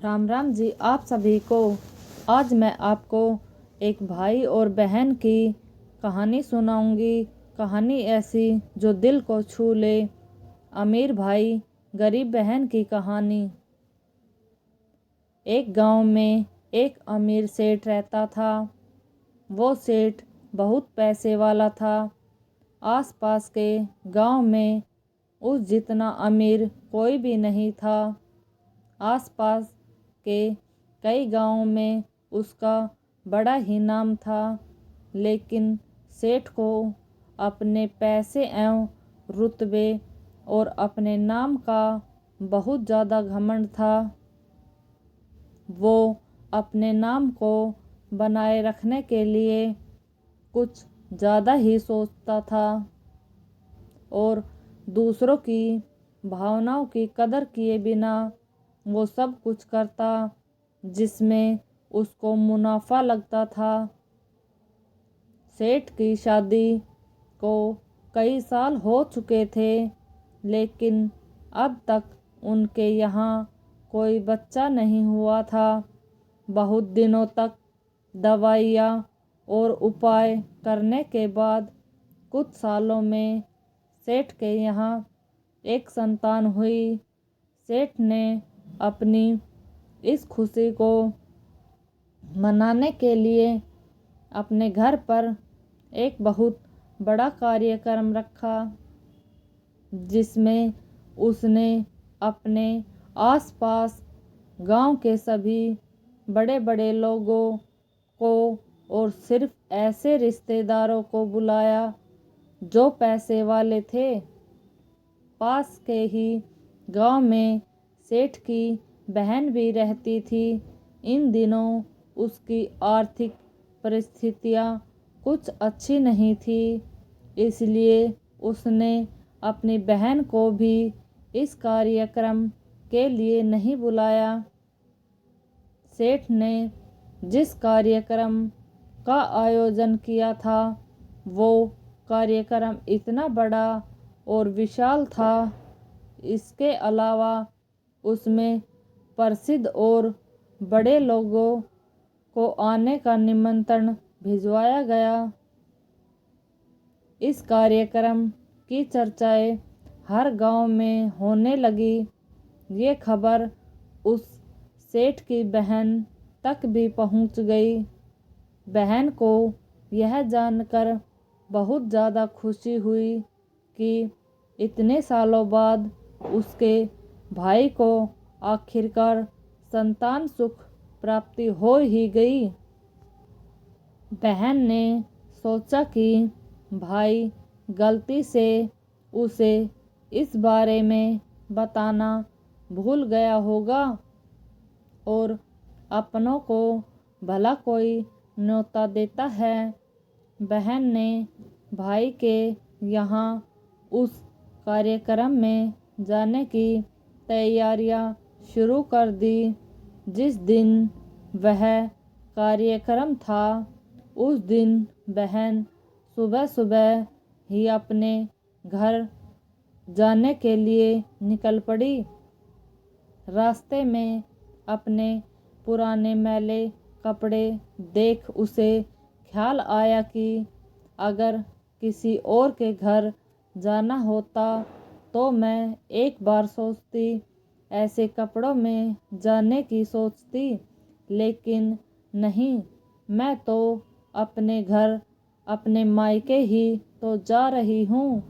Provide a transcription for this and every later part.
राम राम जी आप सभी को। आज मैं आपको एक भाई और बहन की कहानी सुनाऊंगी। कहानी ऐसी जो दिल को छू ले। अमीर भाई गरीब बहन की कहानी। एक गांव में एक अमीर सेठ रहता था। वो सेठ बहुत पैसे वाला था। आसपास के गांव में उस जितना अमीर कोई भी नहीं था। आसपास के कई गांवों में उसका बड़ा ही नाम था, लेकिन सेठ को अपने पैसे एवं रुतबे और अपने नाम का बहुत ज़्यादा घमंड था। वो अपने नाम को बनाए रखने के लिए कुछ ज़्यादा ही सोचता था और दूसरों की भावनाओं की कदर किए बिना वो सब कुछ करता जिसमें उसको मुनाफा लगता था। सेठ की शादी को कई साल हो चुके थे, लेकिन अब तक उनके यहाँ कोई बच्चा नहीं हुआ था। बहुत दिनों तक दवाइयाँ और उपाय करने के बाद कुछ सालों में सेठ के यहाँ एक संतान हुई। सेठ ने अपनी इस खुशी को मनाने के लिए अपने घर पर एक बहुत बड़ा कार्यक्रम रखा, जिसमें उसने अपने आसपास गांव के सभी बड़े बड़े लोगों को और सिर्फ ऐसे रिश्तेदारों को बुलाया जो पैसे वाले थे। पास के ही गांव में सेठ की बहन भी रहती थी। इन दिनों उसकी आर्थिक परिस्थितियां कुछ अच्छी नहीं थी, इसलिए उसने अपनी बहन को भी इस कार्यक्रम के लिए नहीं बुलाया। सेठ ने जिस कार्यक्रम का आयोजन किया था वो कार्यक्रम इतना बड़ा और विशाल था। इसके अलावा उसमें प्रसिद्ध और बड़े लोगों को आने का निमंत्रण भिजवाया गया। इस कार्यक्रम की चर्चाएं हर गांव में होने लगी। ये खबर उस सेठ की बहन तक भी पहुंच गई। बहन को यह जानकर बहुत ज़्यादा खुशी हुई कि इतने सालों बाद उसके भाई को आखिरकार संतान सुख प्राप्ति हो ही गई। बहन ने सोचा कि भाई गलती से उसे इस बारे में बताना भूल गया होगा और अपनों को भला कोई न्योता देता है। बहन ने भाई के यहाँ उस कार्यक्रम में जाने की तैयारियां शुरू कर दी। जिस दिन वह कार्यक्रम था उस दिन बहन सुबह सुबह ही अपने घर जाने के लिए निकल पड़ी। रास्ते में अपने पुराने मैले कपड़े देख उसे ख्याल आया कि अगर किसी और के घर जाना होता तो मैं एक बार सोचती, ऐसे कपड़ों में जाने की सोचती, लेकिन नहीं, मैं तो अपने घर अपने मायके ही तो जा रही हूँ।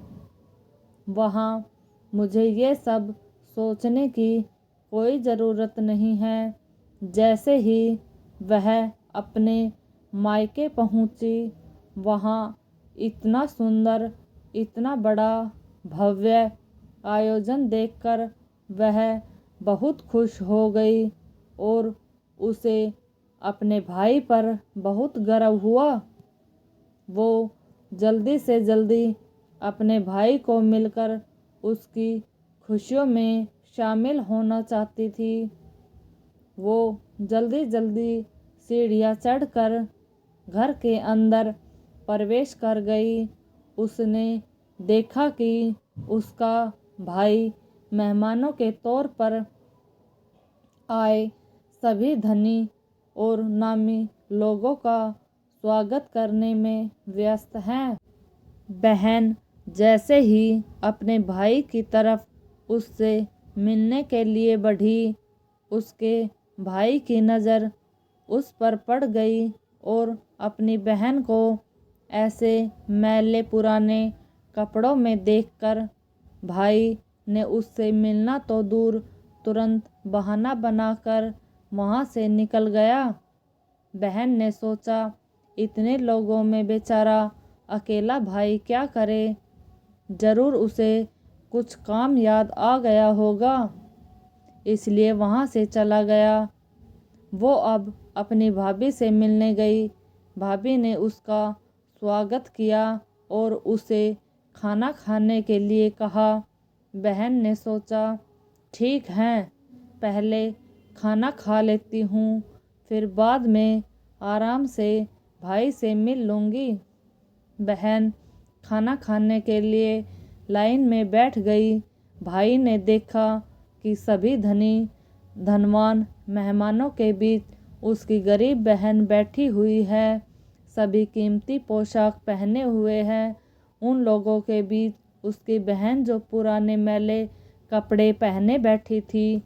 वहाँ मुझे ये सब सोचने की कोई ज़रूरत नहीं है। जैसे ही वह अपने मायके पहुँची, वहाँ इतना सुंदर इतना बड़ा भव्य आयोजन देखकर वह बहुत खुश हो गई और उसे अपने भाई पर बहुत गर्व हुआ। वो जल्दी से जल्दी अपने भाई को मिलकर उसकी खुशियों में शामिल होना चाहती थी। वो जल्दी जल्दी सीढ़ियाँ चढ़कर घर के अंदर प्रवेश कर गई। उसने देखा कि उसका भाई मेहमानों के तौर पर आए सभी धनी और नामी लोगों का स्वागत करने में व्यस्त हैं। बहन जैसे ही अपने भाई की तरफ उससे मिलने के लिए बढ़ी, उसके भाई की नज़र उस पर पड़ गई और अपनी बहन को ऐसे मैले पुराने कपड़ों में देखकर भाई ने उससे मिलना तो दूर, तुरंत बहाना बनाकर वहाँ से निकल गया। बहन ने सोचा, इतने लोगों में बेचारा अकेला भाई क्या करे, ज़रूर उसे कुछ काम याद आ गया होगा, इसलिए वहाँ से चला गया। वो अब अपनी भाभी से मिलने गई। भाभी ने उसका स्वागत किया और उसे खाना खाने के लिए कहा। बहन ने सोचा, ठीक है, पहले खाना खा लेती हूँ, फिर बाद में आराम से भाई से मिल लूँगी। बहन खाना खाने के लिए लाइन में बैठ गई। भाई ने देखा कि सभी धनवान मेहमानों के बीच उसकी गरीब बहन बैठी हुई है। सभी कीमती पोशाक पहने हुए हैं। उन लोगों के बीच उसकी बहन जो पुराने मैले कपड़े पहने बैठी थी।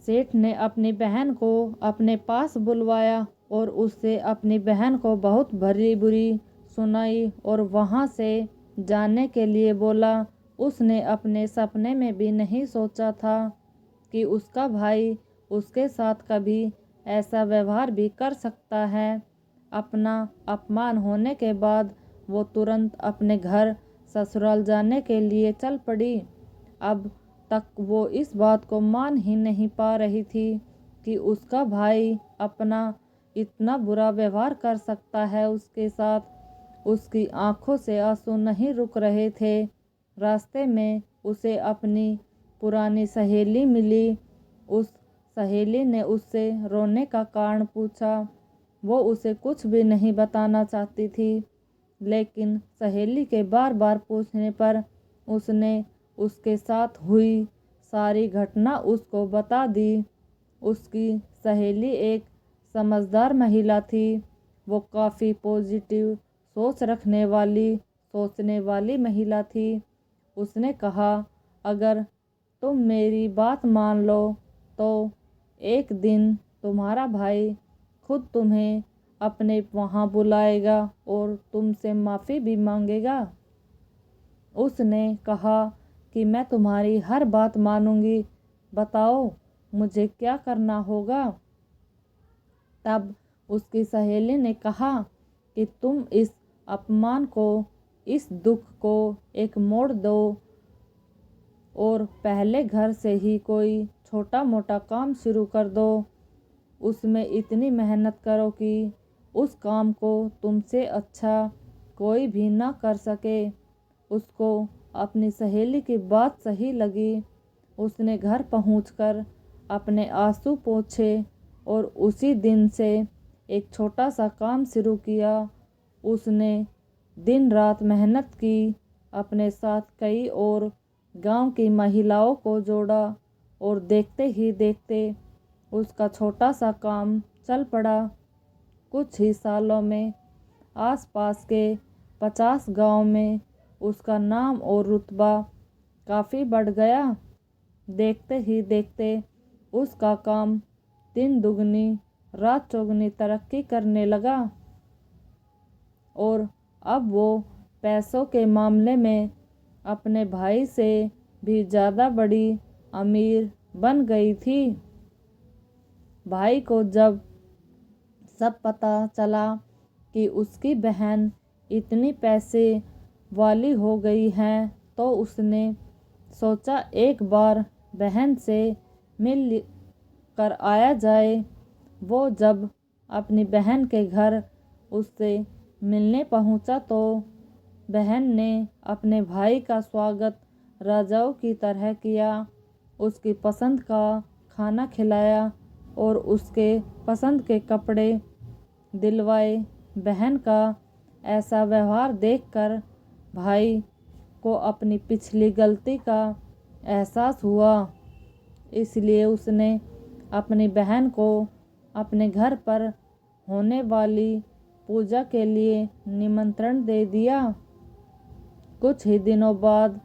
सेठ ने अपनी बहन को अपने पास बुलवाया और उससे अपनी बहन को बहुत भरी बुरी सुनाई और वहाँ से जाने के लिए बोला। उसने अपने सपने में भी नहीं सोचा था कि उसका भाई उसके साथ कभी ऐसा व्यवहार भी कर सकता है। अपना अपमान होने के बाद वो तुरंत अपने घर ससुराल जाने के लिए चल पड़ी। अब तक वो इस बात को मान ही नहीं पा रही थी कि उसका भाई अपना इतना बुरा व्यवहार कर सकता है उसके साथ। उसकी आंखों से आंसू नहीं रुक रहे थे। रास्ते में उसे अपनी पुरानी सहेली मिली। उस सहेली ने उससे रोने का कारण पूछा। वो उसे कुछ भी नहीं बताना चाहती थी, लेकिन सहेली के बार बार पूछने पर उसने उसके साथ हुई सारी घटना उसको बता दी। उसकी सहेली एक समझदार महिला थी। वो काफ़ी पॉजिटिव सोचने वाली महिला थी। उसने कहा, अगर तुम मेरी बात मान लो तो एक दिन तुम्हारा भाई खुद तुम्हें अपने वहाँ बुलाएगा और तुमसे माफ़ी भी मांगेगा। उसने कहा कि मैं तुम्हारी हर बात मानूंगी, बताओ मुझे क्या करना होगा। तब उसकी सहेली ने कहा कि तुम इस अपमान को, इस दुख को एक मोड़ दो और पहले घर से ही कोई छोटा मोटा काम शुरू कर दो। उसमें इतनी मेहनत करो कि उस काम को तुमसे अच्छा कोई भी ना कर सके। उसको अपनी सहेली की बात सही लगी। उसने घर पहुंचकर अपने आंसू पोंछे और उसी दिन से एक छोटा सा काम शुरू किया। उसने दिन रात मेहनत की, अपने साथ कई और गांव की महिलाओं को जोड़ा और देखते ही देखते उसका छोटा सा काम चल पड़ा। कुछ ही सालों में आसपास के 50 गांव में उसका नाम और रुतबा काफ़ी बढ़ गया। देखते ही देखते उसका काम दिन दुगनी रात चौगुनी तरक्की करने लगा और अब वो पैसों के मामले में अपने भाई से भी ज़्यादा बड़ी अमीर बन गई थी। भाई को जब सब पता चला कि उसकी बहन इतनी पैसे वाली हो गई है तो उसने सोचा एक बार बहन से मिल कर आया जाए। वो जब अपनी बहन के घर उससे मिलने पहुंचा तो बहन ने अपने भाई का स्वागत राजाओं की तरह किया। उसकी पसंद का खाना खिलाया और उसके पसंद के कपड़े दिलवाए। बहन का ऐसा व्यवहार देखकर भाई को अपनी पिछली गलती का एहसास हुआ, इसलिए उसने अपनी बहन को अपने घर पर होने वाली पूजा के लिए निमंत्रण दे दिया। कुछ ही दिनों बाद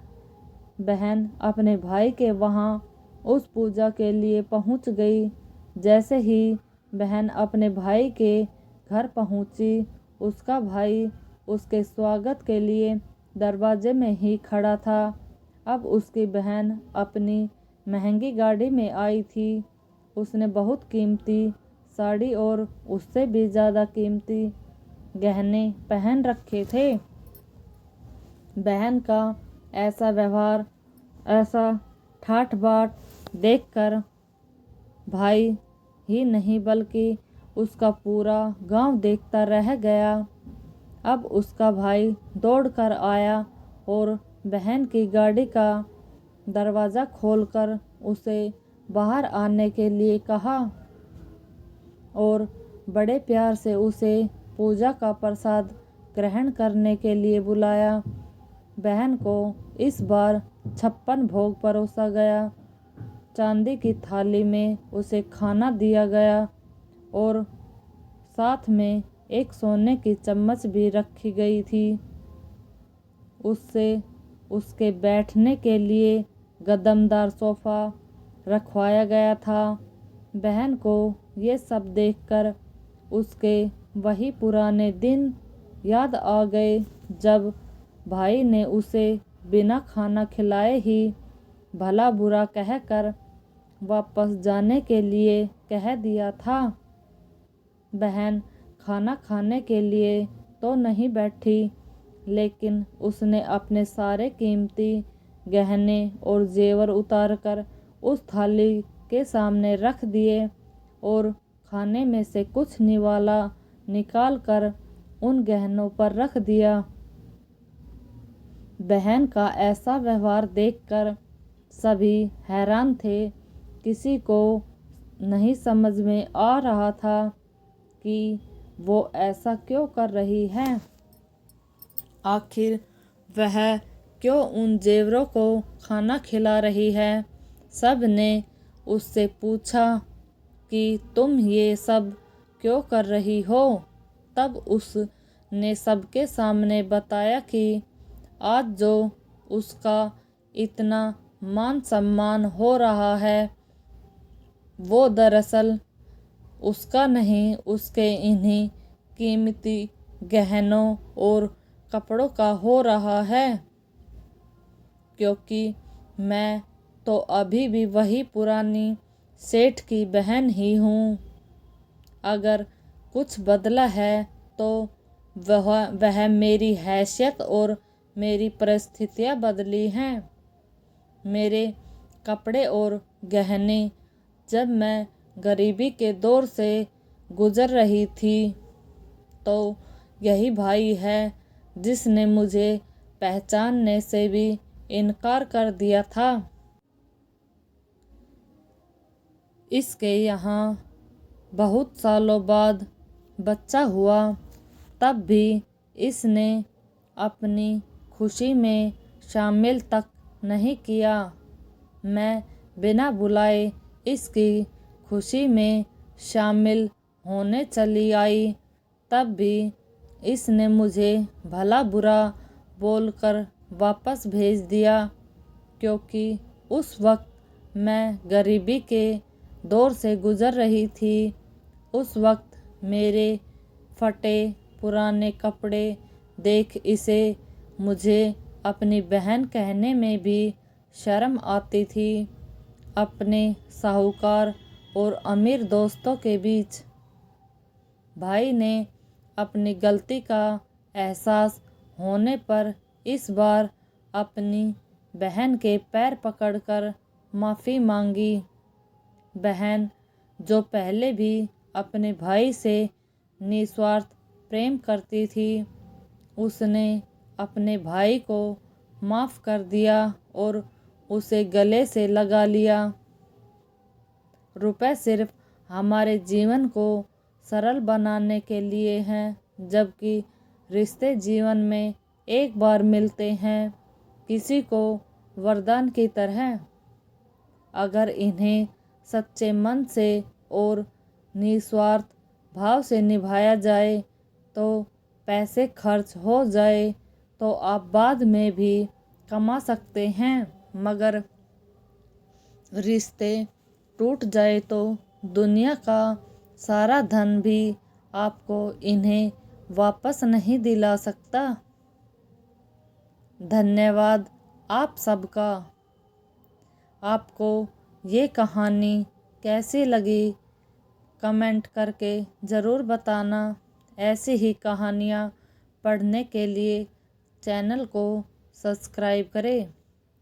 बहन अपने भाई के वहाँ उस पूजा के लिए पहुँच गई। जैसे ही बहन अपने भाई के घर पहुँची, उसका भाई उसके स्वागत के लिए दरवाजे में ही खड़ा था। अब उसकी बहन अपनी महंगी गाड़ी में आई थी। उसने बहुत कीमती साड़ी और उससे भी ज़्यादा कीमती गहने पहन रखे थे। बहन का ऐसा व्यवहार, ऐसा ठाठ बाट देखकर भाई ही नहीं बल्कि उसका पूरा गांव देखता रह गया। अब उसका भाई दौड़कर आया और बहन की गाड़ी का दरवाज़ा खोलकर उसे बाहर आने के लिए कहा और बड़े प्यार से उसे पूजा का प्रसाद ग्रहण करने के लिए बुलाया। बहन को इस बार 56 भोग परोसा गया। चांदी की थाली में उसे खाना दिया गया और साथ में एक सोने की चम्मच भी रखी गई थी। उससे उसके बैठने के लिए गद्दमदार सोफ़ा रखवाया गया था। बहन को ये सब देखकर उसके वही पुराने दिन याद आ गए जब भाई ने उसे बिना खाना खिलाए ही भला बुरा कहकर वापस जाने के लिए कह दिया था। बहन खाना खाने के लिए तो नहीं बैठी, लेकिन उसने अपने सारे कीमती गहने और जेवर उतारकर उस थाली के सामने रख दिए और खाने में से कुछ निवाला निकाल कर उन गहनों पर रख दिया। बहन का ऐसा व्यवहार देखकर सभी हैरान थे। किसी को नहीं समझ में आ रहा था कि वो ऐसा क्यों कर रही है। आखिर वह क्यों उन जेवरों को खाना खिला रही है। सब ने उससे पूछा कि तुम ये सब क्यों कर रही हो। तब उसने सबके सामने बताया कि आज जो उसका इतना मान सम्मान हो रहा है वो दरअसल उसका नहीं, उसके इन्हीं कीमती गहनों और कपड़ों का हो रहा है, क्योंकि मैं तो अभी भी वही पुरानी सेठ की बहन ही हूँ। अगर कुछ बदला है तो वह मेरी हैसियत और मेरी परिस्थितियाँ बदली हैं। मेरे कपड़े और गहने जब मैं गरीबी के दौर से गुजर रही थी तो यही भाई है जिसने मुझे पहचानने से भी इनकार कर दिया था। इसके यहाँ बहुत सालों बाद बच्चा हुआ, तब भी इसने अपनी खुशी में शामिल तक नहीं किया। मैं बिना बुलाए इसकी खुशी में शामिल होने चली आई, तब भी इसने मुझे भला बुरा बोलकर वापस भेज दिया, क्योंकि उस वक्त मैं गरीबी के दौर से गुजर रही थी। उस वक्त मेरे फटे पुराने कपड़े देख इसे मुझे अपनी बहन कहने में भी शर्म आती थी। अपने साहूकार और अमीर दोस्तों के बीच भाई ने अपनी गलती का एहसास होने पर इस बार अपनी बहन के पैर पकड़कर माफ़ी मांगी। बहन जो पहले भी अपने भाई से निस्वार्थ प्रेम करती थी, उसने अपने भाई को माफ़ कर दिया और उसे गले से लगा लिया। रुपए सिर्फ हमारे जीवन को सरल बनाने के लिए हैं, जबकि रिश्ते जीवन में एक बार मिलते हैं, किसी को वरदान की तरह। अगर इन्हें सच्चे मन से और निस्वार्थ भाव से निभाया जाए तो पैसे खर्च हो जाए तो आप बाद में भी कमा सकते हैं, मगर रिश्ते टूट जाए तो दुनिया का सारा धन भी आपको इन्हें वापस नहीं दिला सकता। धन्यवाद आप सबका। आपको ये कहानी कैसी लगी कमेंट करके ज़रूर बताना। ऐसी ही कहानियाँ पढ़ने के लिए चैनल को सब्सक्राइब करें।